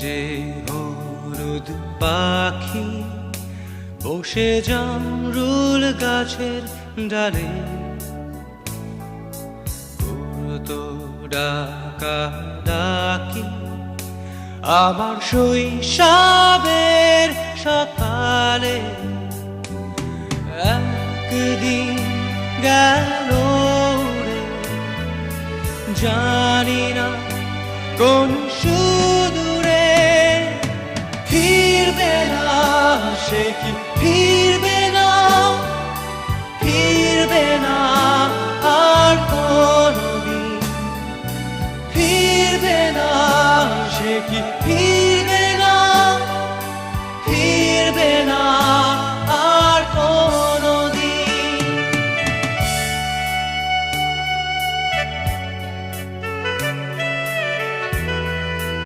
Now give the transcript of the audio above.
যে হলুদ পাখি বসে জামরুল গাছের ডালে করতো ডাকা ডাকি আমার শৈশবের সকালে। একদিন গেল রে, জানি না কোন